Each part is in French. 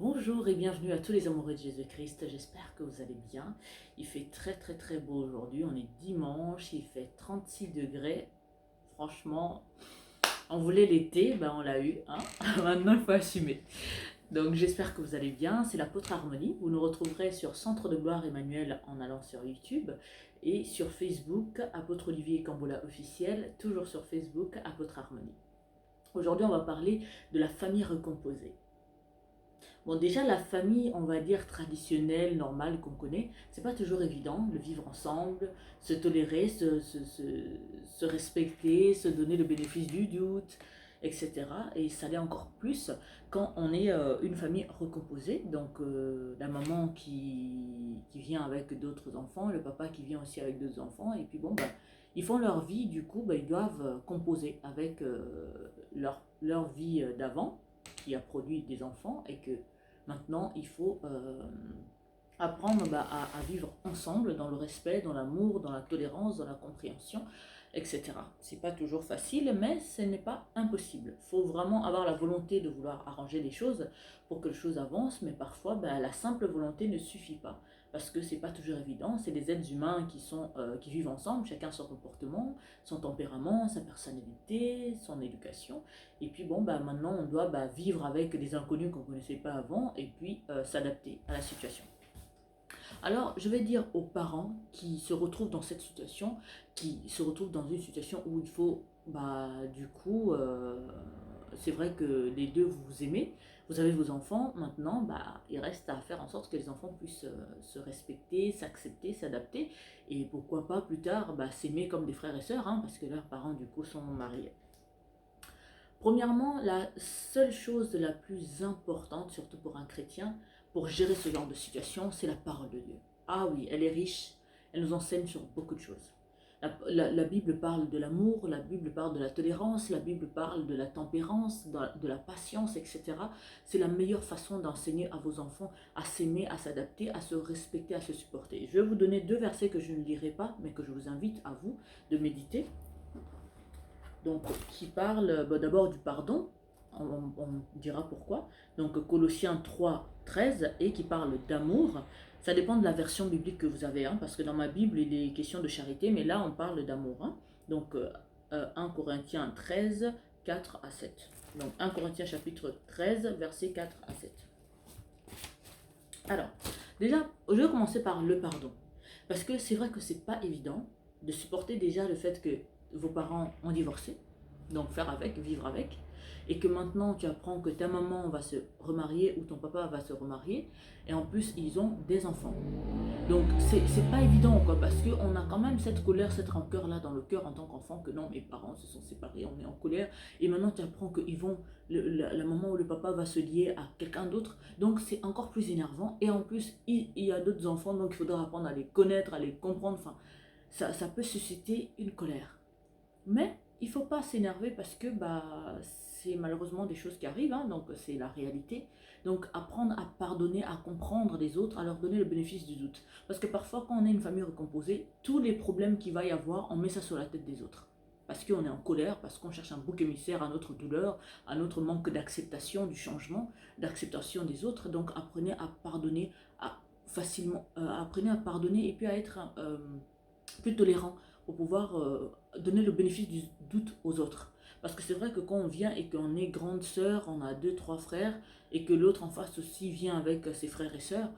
Bonjour et bienvenue à tous les amoureux de Jésus-Christ, j'espère que vous allez bien. Il fait très beau aujourd'hui, on est dimanche, il fait 36 degrés. Franchement, on voulait l'été, ben on l'a eu, hein. Maintenant il faut assumer. Donc j'espère que vous allez bien, c'est l'apôtre Harmonie. Vous nous retrouverez sur Centre de Gloire Emmanuel en allant sur YouTube et sur Facebook, apôtre Olivier Cambola officiel, toujours sur Facebook, apôtre Harmonie. Aujourd'hui on va parler de la famille recomposée. Bon, déjà, la famille, on va dire traditionnelle, normale, qu'on connaît, c'est pas toujours évident de vivre ensemble, se tolérer, se respecter, se donner le bénéfice du doute, etc. Et ça l'est encore plus quand on est une famille recomposée. Donc, la maman qui vient avec d'autres enfants, le papa qui vient aussi avec d'autres enfants, et puis bon, bah, ils font leur vie, du coup, bah, ils doivent composer avec leur vie d'avant qui a produit des enfants et que maintenant il faut apprendre à vivre ensemble dans le respect, dans l'amour, dans la tolérance, dans la compréhension, etc. C'est pas toujours facile, mais ce n'est pas impossible. Il faut vraiment avoir la volonté de vouloir arranger les choses pour que les choses avancent, mais parfois la simple volonté ne suffit pas parce que c'est pas toujours évident. C'est des êtres humains qui vivent ensemble, chacun son comportement, son tempérament, sa personnalité, son éducation. Et puis bon, maintenant on doit vivre avec des inconnus qu'on ne connaissait pas avant et puis s'adapter à la situation. Alors, je vais dire aux parents qui se retrouvent dans cette situation, qui se retrouvent dans une situation où il faut, du coup, c'est vrai que les deux vous vous aimez, vous avez vos enfants, maintenant, il reste à faire en sorte que les enfants puissent se respecter, s'accepter, s'adapter, et pourquoi pas plus tard s'aimer comme des frères et sœurs, hein, parce que leurs parents du coup sont mariés. Premièrement, la seule chose la plus importante, surtout pour un chrétien, pour gérer ce genre de situation, c'est la parole de Dieu. Ah oui, elle est riche, elle nous enseigne sur beaucoup de choses. La Bible parle de l'amour, la Bible parle de la tolérance, la Bible parle de la tempérance, de la patience, etc. C'est la meilleure façon d'enseigner à vos enfants à s'aimer, à s'adapter, à se respecter, à se supporter. Je vais vous donner deux versets que je ne lirai pas, mais que je vous invite à vous de méditer. Donc, qui parle d'abord du pardon, on dira pourquoi. Donc, Colossiens 3, 13, et qui parle d'amour. Ça dépend de la version biblique que vous avez, hein, parce que dans ma Bible, il est question de charité, mais là, on parle d'amour. Hein. Donc, 1 Corinthiens 13, 4 à 7. Donc, 1 Corinthiens chapitre 13, versets 4 à 7. Alors, déjà, je vais commencer par le pardon. Parce que c'est vrai que c'est pas évident de supporter déjà le fait que vos parents ont divorcé, donc faire avec, vivre avec, et que maintenant tu apprends que ta maman va se remarier ou ton papa va se remarier, et en plus ils ont des enfants. Donc c'est pas évident quoi, parce qu'on a quand même cette colère, cette rancœur là dans le cœur en tant qu'enfant, que non, mes parents se sont séparés, on est en colère, et maintenant tu apprends que la maman ou le papa va se lier à quelqu'un d'autre, donc c'est encore plus énervant, et en plus il y a d'autres enfants, donc il faudra apprendre à les connaître, à les comprendre, enfin ça peut susciter une colère. Mais il ne faut pas s'énerver parce que c'est malheureusement des choses qui arrivent, hein, donc c'est la réalité. Donc apprendre à pardonner, à comprendre les autres, à leur donner le bénéfice du doute. Parce que parfois quand on est une famille recomposée, tous les problèmes qu'il va y avoir, on met ça sur la tête des autres. Parce qu'on est en colère, parce qu'on cherche un bouc émissaire à notre douleur, à notre manque d'acceptation du changement, d'acceptation des autres. Donc apprenez à pardonner, apprenez à pardonner et puis à être plus tolérant pour pouvoir donner le bénéfice du doute aux autres. Parce que c'est vrai que quand on vient et qu'on est grande sœur, on a deux, trois frères, et que l'autre en face aussi vient avec ses frères et sœurs,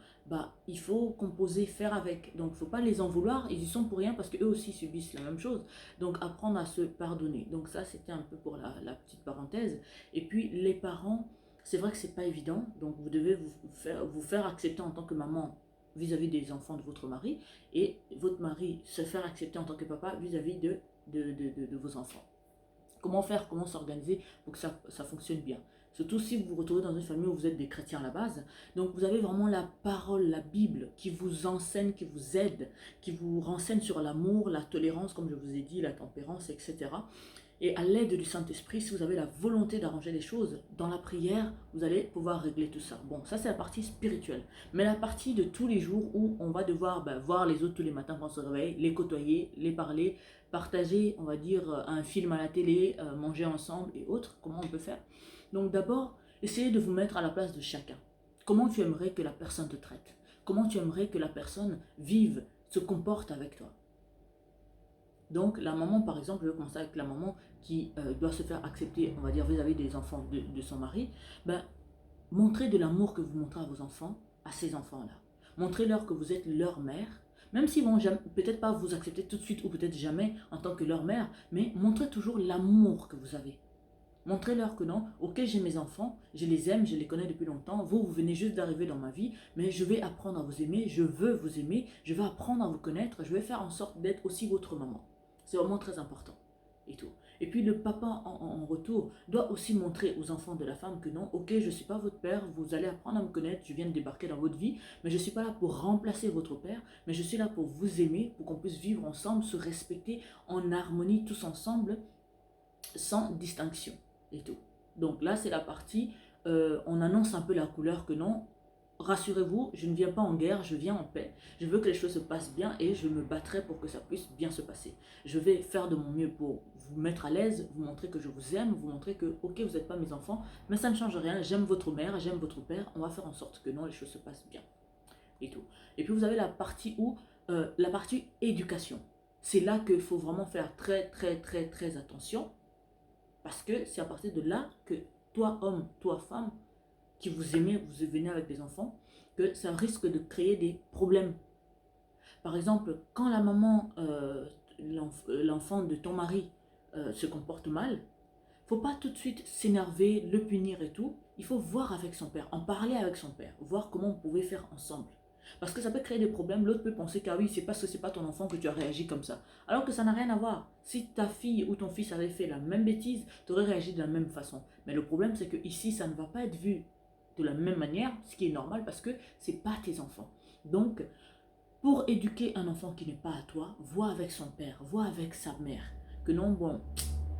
il faut composer, faire avec. Donc il ne faut pas les en vouloir, ils y sont pour rien parce qu'eux aussi subissent la même chose. Donc apprendre à se pardonner. Donc ça c'était un peu pour la petite parenthèse. Et puis les parents, c'est vrai que c'est pas évident, donc vous devez vous faire accepter en tant que maman vis-à-vis des enfants de votre mari, et votre mari se faire accepter en tant que papa vis-à-vis de vos enfants. Comment faire, comment s'organiser pour que ça fonctionne bien. Surtout si vous vous retrouvez dans une famille où vous êtes des chrétiens à la base. Donc vous avez vraiment la parole, la Bible, qui vous enseigne, qui vous aide, qui vous renseigne sur l'amour, la tolérance, comme je vous ai dit, la tempérance, etc. Et à l'aide du Saint-Esprit, si vous avez la volonté d'arranger les choses, dans la prière, vous allez pouvoir régler tout ça. Bon, ça c'est la partie spirituelle. Mais la partie de tous les jours où on va devoir voir les autres tous les matins quand on se réveille, les côtoyer, les parler, partager, on va dire, un film à la télé, manger ensemble et autres, comment on peut faire. Donc d'abord, essayez de vous mettre à la place de chacun. Comment tu aimerais que la personne te traite? Comment tu aimerais que la personne vive, se comporte avec toi? Donc la maman, par exemple, je vais commencer avec la maman qui doit se faire accepter, on va dire, vis-à-vis des enfants de son mari. Ben, montrez de l'amour que vous montrez à vos enfants, à ces enfants-là. Montrez-leur que vous êtes leur mère, même s'ils vont peut-être pas vous accepter tout de suite ou peut-être jamais en tant que leur mère, mais montrez toujours l'amour que vous avez. Montrez-leur que non, ok, j'ai mes enfants, je les aime, je les connais depuis longtemps, vous venez juste d'arriver dans ma vie, mais je vais apprendre à vous aimer, je veux vous aimer, je vais apprendre à vous connaître, je vais faire en sorte d'être aussi votre maman. C'est vraiment très important. Et tout. Et puis le papa en retour doit aussi montrer aux enfants de la femme que non, ok, je ne suis pas votre père, vous allez apprendre à me connaître, je viens de débarquer dans votre vie, mais je ne suis pas là pour remplacer votre père, mais je suis là pour vous aimer, pour qu'on puisse vivre ensemble, se respecter en harmonie tous ensemble, sans distinction et tout. Donc là, c'est la partie, on annonce un peu la couleur que non, rassurez-vous, je ne viens pas en guerre, je viens en paix. Je veux que les choses se passent bien et je me battrai pour que ça puisse bien se passer. Je vais faire de mon mieux pour vous mettre à l'aise, vous montrer que je vous aime, vous montrer que, ok, vous n'êtes pas mes enfants, mais ça ne change rien, j'aime votre mère, j'aime votre père, on va faire en sorte que non, les choses se passent bien et tout. Et puis vous avez la partie où, la partie éducation. C'est là qu'il faut vraiment faire très attention. Parce que c'est à partir de là que toi, homme, toi, femme, qui vous aimez, vous venez avec des enfants, que ça risque de créer des problèmes. Par exemple, quand la maman, l'enfant de ton mari se comporte mal, faut pas tout de suite s'énerver, le punir et tout. Il faut voir avec son père, en parler avec son père, voir comment on pouvait faire ensemble. Parce que ça peut créer des problèmes. L'autre peut penser que oui, c'est parce que c'est pas ton enfant que tu as réagi comme ça. Alors que ça n'a rien à voir. Si ta fille ou ton fils avait fait la même bêtise, tu aurais réagi de la même façon. Mais le problème, c'est que ici, ça ne va pas être vu de la même manière, ce qui est normal parce que c'est pas tes enfants. Donc, pour éduquer un enfant qui n'est pas à toi, vois avec son père, vois avec sa mère. Que non, bon,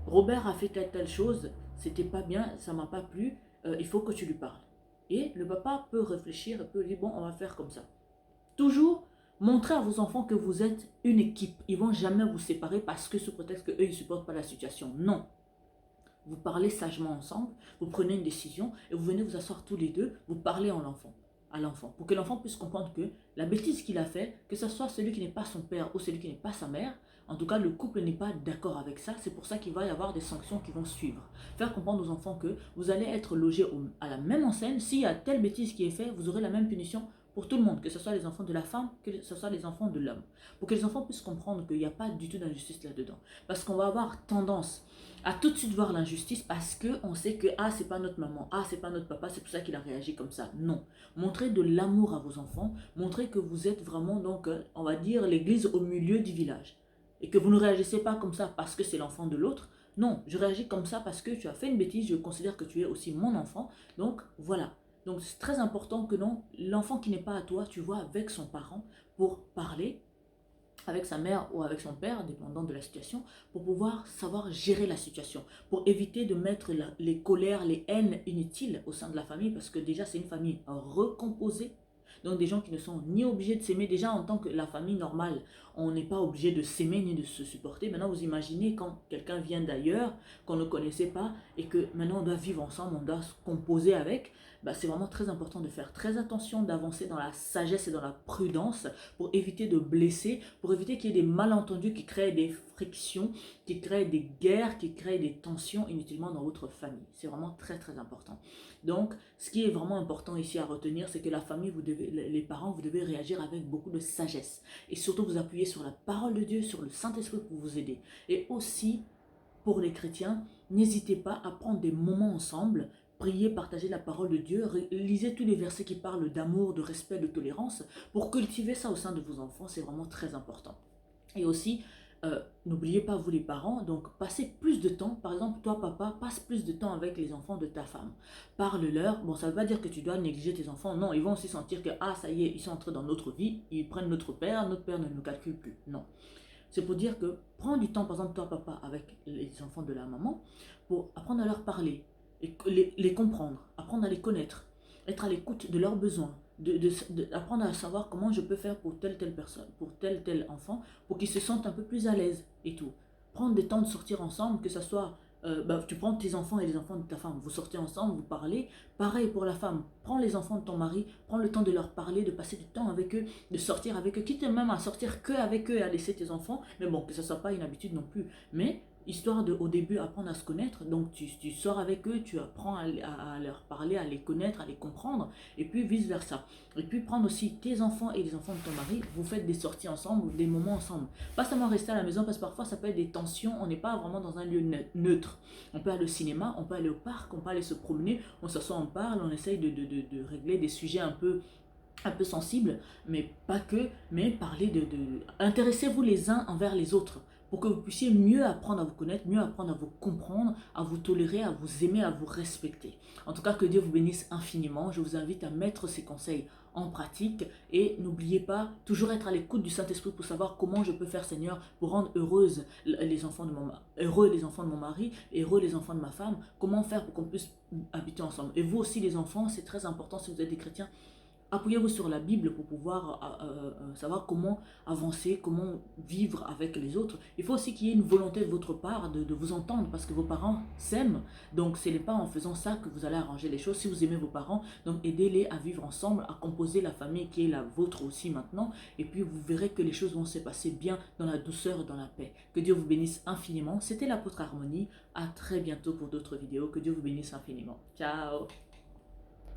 Robert a fait telle chose, c'était pas bien, ça m'a pas plu, il faut que tu lui parles. Et le papa peut réfléchir, peut dire, bon, on va faire comme ça. Toujours montrer à vos enfants que vous êtes une équipe. Ils ne vont jamais vous séparer parce que sous prétexte qu'eux, ils ne supportent pas la situation. Non. Vous parlez sagement ensemble, vous prenez une décision et vous venez vous asseoir tous les deux, vous parlez à l'enfant, pour que l'enfant puisse comprendre que la bêtise qu'il a fait, que ce soit celui qui n'est pas son père ou celui qui n'est pas sa mère, en tout cas le couple n'est pas d'accord avec ça, c'est pour ça qu'il va y avoir des sanctions qui vont suivre. Faire comprendre aux enfants que vous allez être logés à la même enseigne, s'il y a telle bêtise qui est faite, vous aurez la même punition pour tout le monde, que ce soit les enfants de la femme, que ce soit les enfants de l'homme. Pour que les enfants puissent comprendre qu'il n'y a pas du tout d'injustice là-dedans. Parce qu'on va avoir tendance à tout de suite voir l'injustice parce qu'on sait que ah, c'est pas notre maman, ah, c'est pas notre papa, c'est pour ça qu'il a réagi comme ça. Non. Montrez de l'amour à vos enfants, montrez que vous êtes vraiment, donc, on va dire, l'église au milieu du village. Et que vous ne réagissez pas comme ça parce que c'est l'enfant de l'autre. Non, je réagis comme ça parce que tu as fait une bêtise, je considère que tu es aussi mon enfant. Donc, voilà. Donc, c'est très important que non, l'enfant qui n'est pas à toi, tu vois avec son parent pour parler, avec sa mère ou avec son père, dépendant de la situation, pour pouvoir savoir gérer la situation, pour éviter de mettre les colères, les haines inutiles au sein de la famille, parce que déjà c'est une famille recomposée, donc des gens qui ne sont ni obligés de s'aimer, déjà en tant que la famille normale, on n'est pas obligé de s'aimer ni de se supporter. Maintenant vous imaginez quand quelqu'un vient d'ailleurs, qu'on ne connaissait pas, et que maintenant on doit vivre ensemble, on doit se composer avec, bah, c'est vraiment très important de faire très attention, d'avancer dans la sagesse et dans la prudence pour éviter de blesser, pour éviter qu'il y ait des malentendus qui créent des frictions, qui créent des guerres, qui créent des tensions inutilement dans votre famille. C'est vraiment très important. Donc, ce qui est vraiment important ici à retenir, c'est que la famille, les parents, vous devez réagir avec beaucoup de sagesse. Et surtout vous appuyer sur la parole de Dieu, sur le Saint-Esprit pour vous aider. Et aussi, pour les chrétiens, n'hésitez pas à prendre des moments ensemble, priez, partagez la parole de Dieu, lisez tous les versets qui parlent d'amour, de respect, de tolérance, pour cultiver ça au sein de vos enfants, c'est vraiment très important. Et aussi, n'oubliez pas, vous les parents, donc passez plus de temps, par exemple, toi papa, passe plus de temps avec les enfants de ta femme. Parle-leur, bon ça ne veut pas dire que tu dois négliger tes enfants, non, ils vont aussi sentir que, ah ça y est, ils sont entrés dans notre vie, ils prennent notre père ne nous calcule plus, non. C'est pour dire que prends du temps, par exemple, toi, papa, avec les enfants de la maman, pour apprendre à leur parler, les comprendre, apprendre à les connaître, être à l'écoute de leurs besoins, apprendre à savoir comment je peux faire pour telle personne, pour tel enfant, pour qu'ils se sentent un peu plus à l'aise et tout. Prendre des temps de sortir ensemble, que ce soit tu prends tes enfants et les enfants de ta femme, vous sortez ensemble, vous parlez. Pareil pour la femme, prends les enfants de ton mari, prends le temps de leur parler, de passer du temps avec eux, de sortir avec eux, quitte même à sortir que avec eux et à laisser tes enfants, mais bon, que ce ne soit pas une habitude non plus. Mais histoire de au début apprendre à se connaître, donc tu sors avec eux, tu apprends à leur parler, à les connaître, à les comprendre, et puis vice versa. Et puis prendre aussi tes enfants et les enfants de ton mari, vous faites des sorties ensemble, des moments ensemble. Pas seulement rester à la maison, parce que parfois ça peut être des tensions, on n'est pas vraiment dans un lieu neutre. On peut aller au cinéma, on peut aller au parc, on peut aller se promener, on s'assoit, on parle, on essaye de régler des sujets un peu sensibles, mais pas que, mais parler intéressez-vous les uns envers les autres pour que vous puissiez mieux apprendre à vous connaître, mieux apprendre à vous comprendre, à vous tolérer, à vous aimer, à vous respecter. En tout cas, que Dieu vous bénisse infiniment. Je vous invite à mettre ces conseils en pratique et n'oubliez pas, toujours être à l'écoute du Saint-Esprit pour savoir comment je peux faire, Seigneur, pour rendre heureux les enfants de mon mari, heureux les enfants de ma femme, comment faire pour qu'on puisse habiter ensemble. Et vous aussi les enfants, c'est très important si vous êtes des chrétiens, appuyez-vous sur la Bible pour pouvoir savoir comment avancer, comment vivre avec les autres. Il faut aussi qu'il y ait une volonté de votre part de vous entendre parce que vos parents s'aiment. Donc ce n'est pas en faisant ça que vous allez arranger les choses. Si vous aimez vos parents, donc aidez-les à vivre ensemble, à composer la famille qui est la vôtre aussi maintenant. Et puis vous verrez que les choses vont se passer bien dans la douceur et dans la paix. Que Dieu vous bénisse infiniment. C'était l'apôtre Harmonie. À très bientôt pour d'autres vidéos. Que Dieu vous bénisse infiniment. Ciao!